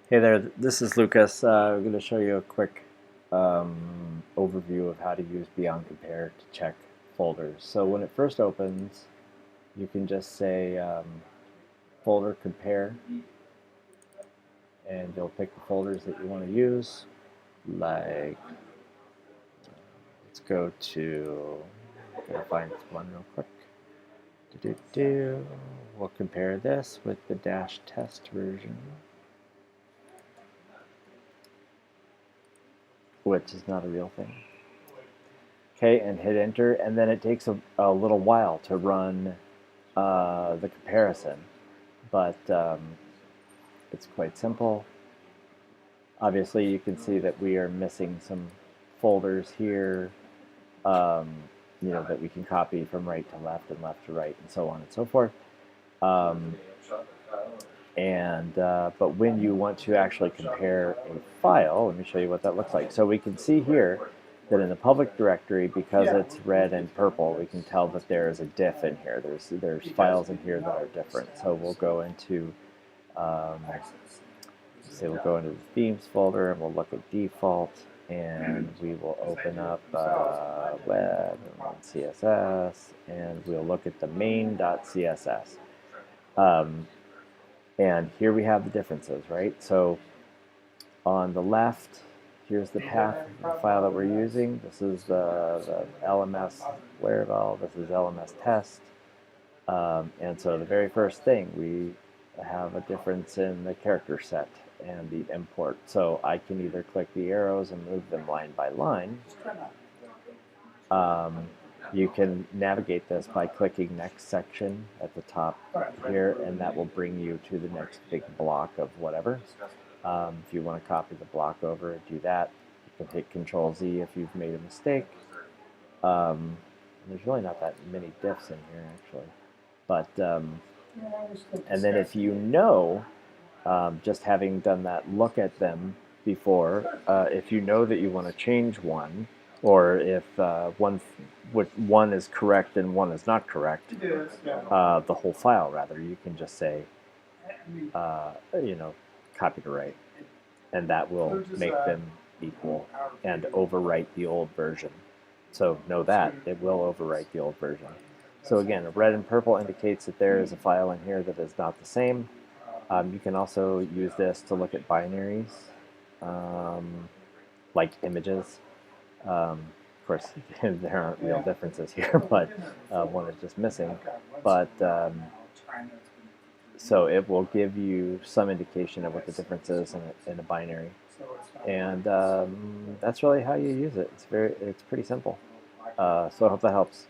Hey there, this is Lucas. I'm going to show you a quick overview of how to use Beyond Compare to check folders. So when it first opens, you can just say folder compare, and you'll pick the folders that you want to use. Like, let's go to, I'm going to find one real quick. We'll compare this with the dash test version, which is not a real thing. Okay, and hit enter, and then it takes a little while to run the comparison, but it's quite simple. Obviously, you can see that we are missing some folders here, um, that we can copy from right to left and left to right, and so on and so forth. Um, but when you want to actually compare a file, let me show you what that looks like. So we can see here that in the public directory, because it's red and purple, we can tell that there is a diff in here. There's files in here that are different. So we'll go into say we'll go into the themes folder and we'll look at default, and we will open up web and CSS, and we'll look at the main.css. And here we have the differences, right? So on the left, here's the path the file that we're using. This is the LMS Laravel. This is LMS test. And so the very first thing, we have a difference in the character set and the import. So I can either click the arrows and move them line by line. You can navigate this by clicking next section at the top here, and that will bring you to the next big block of whatever. If you want to copy the block over, do that. You can hit Control Z if you've made a mistake. There's really not that many diffs in here, actually. But and then if you know, just having done that look at them before, if you know that you want to change one, or if one is correct and one is not correct, the whole file rather, you can just say, copy to write, and that will make them equal and overwrite the old version. So know that it will overwrite the old version. So again, red and purple indicates that there is a file in here that is not the same. You can also use this to look at binaries, like images. Of course, there aren't real differences here, but one is just missing. But so it will give you some indication of what the difference is in a binary. And that's really how you use it. It's pretty simple. So I hope that helps.